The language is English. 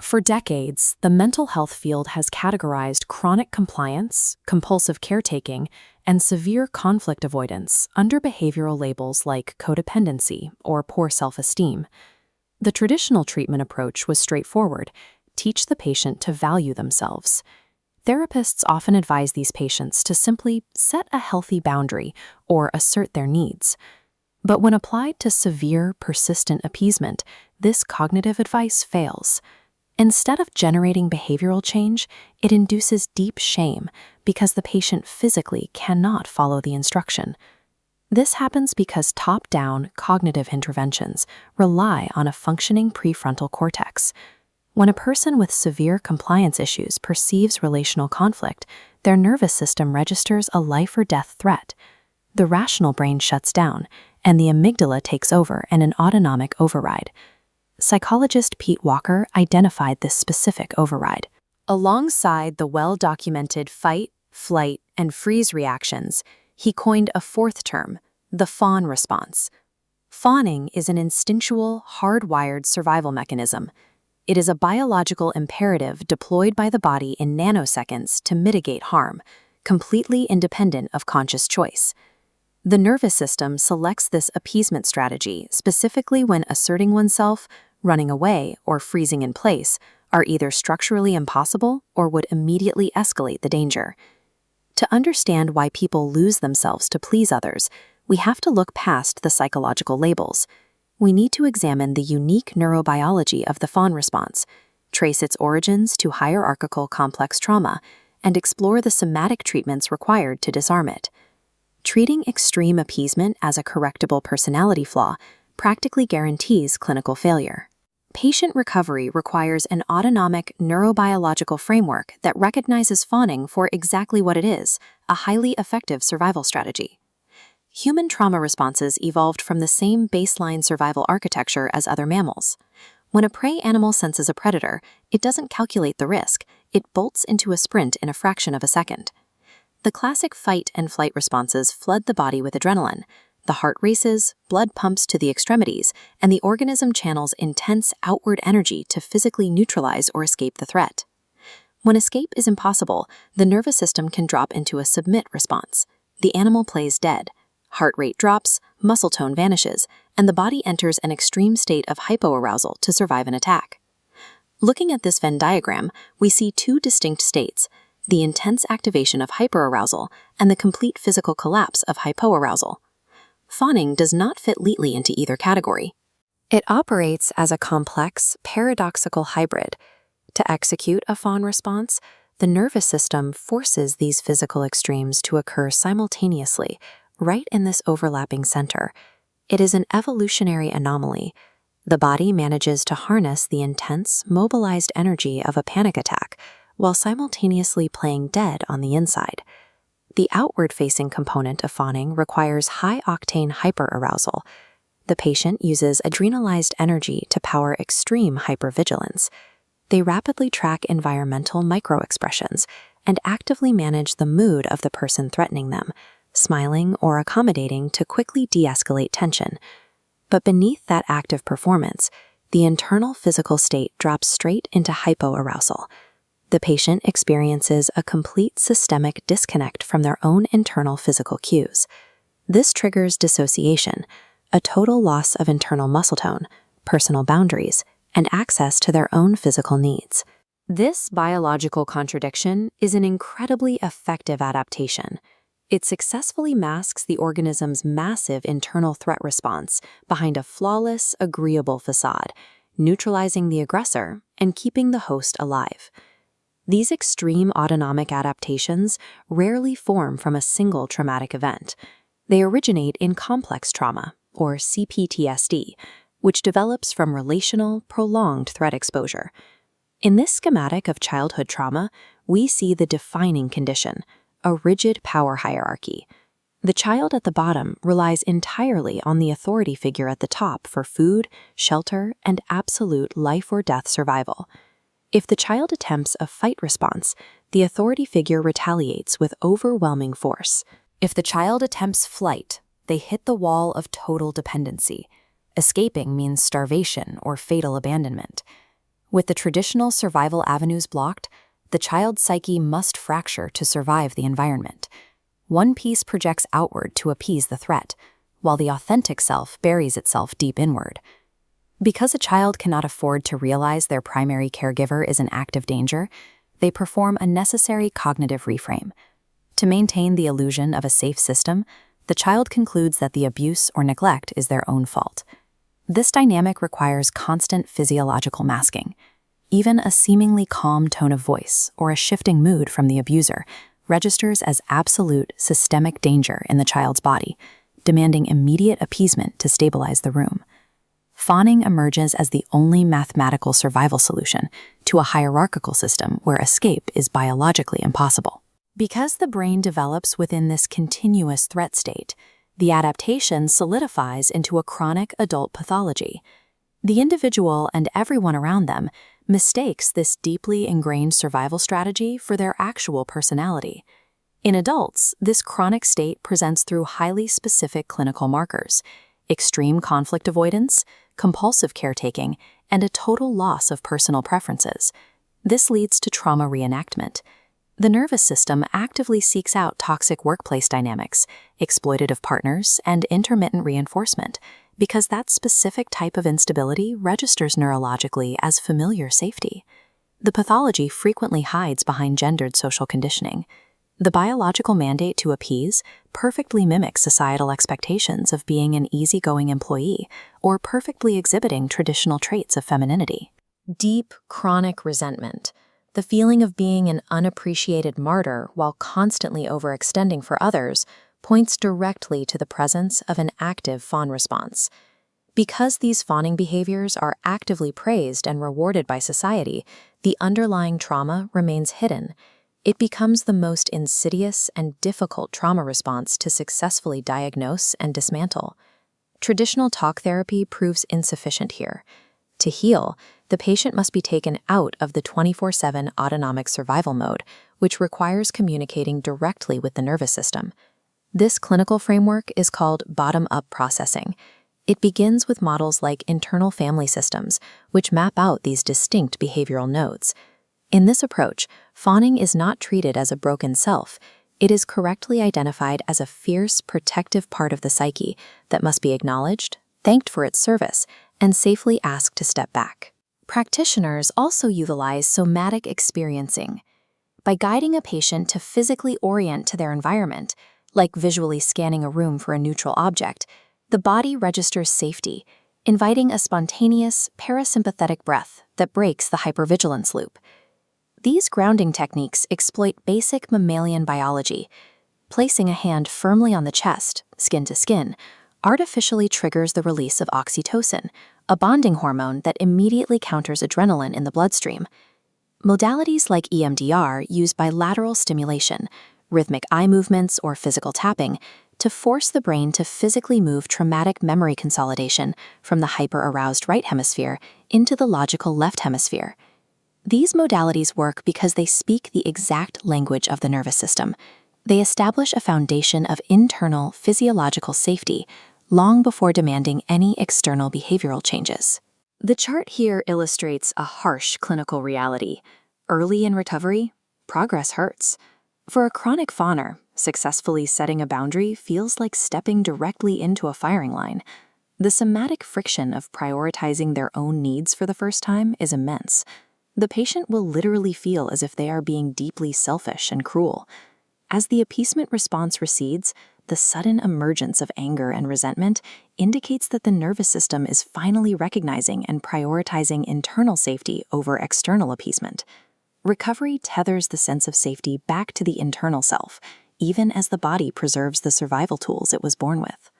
For decades, the mental health field has categorized chronic compliance, compulsive caretaking, and severe conflict avoidance under behavioral labels like codependency or poor self-esteem. The traditional treatment approach was straightforward: teach the patient to value themselves. Therapists often advise these patients to simply set a healthy boundary or assert their needs. But when applied to severe, persistent appeasement, this cognitive advice fails. Instead of generating behavioral change, it induces deep shame because the patient physically cannot follow the instruction. This happens because top-down cognitive interventions rely on a functioning prefrontal cortex. When a person with severe compliance issues perceives relational conflict, their nervous system registers a life-or-death threat. The rational brain shuts down, and the amygdala takes over in an autonomic override. Psychologist Pete Walker identified this specific override. Alongside the well-documented fight, flight, and freeze reactions, he coined a fourth term, the fawn response. Fawning is an instinctual, hardwired survival mechanism. It is a biological imperative deployed by the body in nanoseconds to mitigate harm, completely independent of conscious choice. The nervous system selects this appeasement strategy specifically when asserting oneself, running away, or freezing in place are either structurally impossible or would immediately escalate the danger. To understand why people lose themselves to please others, we have to look past the psychological labels. We need to examine the unique neurobiology of the fawn response, trace its origins to hierarchical complex trauma, and explore the somatic treatments required to disarm it. Treating extreme appeasement as a correctable personality flaw practically guarantees clinical failure. Patient recovery requires an autonomic neurobiological framework that recognizes fawning for exactly what it is, a highly effective survival strategy. Human trauma responses evolved from the same baseline survival architecture as other mammals. When a prey animal senses a predator, it doesn't calculate the risk, it bolts into a sprint in a fraction of a second. The classic fight and flight responses flood the body with adrenaline. The heart races, blood pumps to the extremities, and the organism channels intense outward energy to physically neutralize or escape the threat. When escape is impossible, the nervous system can drop into a submit response. The animal plays dead. Heart rate drops, muscle tone vanishes, and the body enters an extreme state of hypoarousal to survive an attack. Looking at this Venn diagram, we see two distinct states: the intense activation of hyperarousal and the complete physical collapse of hypoarousal. Fawning does not fit neatly into either category. It operates as a complex, paradoxical hybrid. To execute a fawn response, the nervous system forces these physical extremes to occur simultaneously, right in this overlapping center. It is an evolutionary anomaly. The body manages to harness the intense, mobilized energy of a panic attack while simultaneously playing dead on the inside. The outward-facing component of fawning requires high-octane hyperarousal. The patient uses adrenalized energy to power extreme hypervigilance. They rapidly track environmental microexpressions and actively manage the mood of the person threatening them, smiling or accommodating to quickly de-escalate tension. But beneath that active performance, the internal physical state drops straight into hypoarousal. The patient experiences a complete systemic disconnect from their own internal physical cues. This triggers dissociation, a total loss of internal muscle tone, personal boundaries, and access to their own physical needs. This biological contradiction is an incredibly effective adaptation. It successfully masks the organism's massive internal threat response behind a flawless, agreeable facade, neutralizing the aggressor and keeping the host alive. These extreme autonomic adaptations rarely form from a single traumatic event. They originate in complex trauma, or CPTSD, which develops from relational, prolonged threat exposure. In this schematic of childhood trauma, we see the defining condition, a rigid power hierarchy. The child at the bottom relies entirely on the authority figure at the top for food, shelter, and absolute life-or-death survival. If the child attempts a fight response, the authority figure retaliates with overwhelming force. If the child attempts flight, they hit the wall of total dependency. Escaping means starvation or fatal abandonment. With the traditional survival avenues blocked, the child's psyche must fracture to survive the environment. One piece projects outward to appease the threat, while the authentic self buries itself deep inward. Because a child cannot afford to realize their primary caregiver is in active danger, they perform a necessary cognitive reframe. To maintain the illusion of a safe system, the child concludes that the abuse or neglect is their own fault. This dynamic requires constant physiological masking. Even a seemingly calm tone of voice or a shifting mood from the abuser registers as absolute systemic danger in the child's body, demanding immediate appeasement to stabilize the room. Fawning emerges as the only mathematical survival solution to a hierarchical system where escape is biologically impossible. Because the brain develops within this continuous threat state, the adaptation solidifies into a chronic adult pathology. The individual and everyone around them mistakes this deeply ingrained survival strategy for their actual personality. In adults, this chronic state presents through highly specific clinical markers: extreme conflict avoidance, compulsive caretaking, and a total loss of personal preferences. This leads to trauma reenactment. The nervous system actively seeks out toxic workplace dynamics, exploitative partners, and intermittent reinforcement, because that specific type of instability registers neurologically as familiar safety. The pathology frequently hides behind gendered social conditioning. The biological mandate to appease perfectly mimics societal expectations of being an easygoing employee or perfectly exhibiting traditional traits of femininity. Deep, chronic resentment, the feeling of being an unappreciated martyr while constantly overextending for others, points directly to the presence of an active fawn response. Because these fawning behaviors are actively praised and rewarded by society, the underlying trauma remains hidden. It becomes the most insidious and difficult trauma response to successfully diagnose and dismantle. Traditional talk therapy proves insufficient here. To heal, the patient must be taken out of the 24/7 autonomic survival mode, which requires communicating directly with the nervous system. This clinical framework is called bottom-up processing. It begins with models like internal family systems, which map out these distinct behavioral nodes. In this approach, fawning is not treated as a broken self. It is correctly identified as a fierce, protective part of the psyche that must be acknowledged, thanked for its service, and safely asked to step back. Practitioners also utilize somatic experiencing. By guiding a patient to physically orient to their environment, like visually scanning a room for a neutral object, the body registers safety, inviting a spontaneous, parasympathetic breath that breaks the hypervigilance loop. These grounding techniques exploit basic mammalian biology. Placing a hand firmly on the chest, skin to skin, artificially triggers the release of oxytocin, a bonding hormone that immediately counters adrenaline in the bloodstream. Modalities like EMDR use bilateral stimulation, rhythmic eye movements, or physical tapping to force the brain to physically move traumatic memory consolidation from the hyper-aroused right hemisphere into the logical left hemisphere. These modalities work because they speak the exact language of the nervous system. They establish a foundation of internal physiological safety long before demanding any external behavioral changes. The chart here illustrates a harsh clinical reality. Early in recovery, progress hurts. For a chronic fawner, successfully setting a boundary feels like stepping directly into a firing line. The somatic friction of prioritizing their own needs for the first time is immense. The patient will literally feel as if they are being deeply selfish and cruel. As the appeasement response recedes, the sudden emergence of anger and resentment indicates that the nervous system is finally recognizing and prioritizing internal safety over external appeasement. Recovery tethers the sense of safety back to the internal self, even as the body preserves the survival tools it was born with.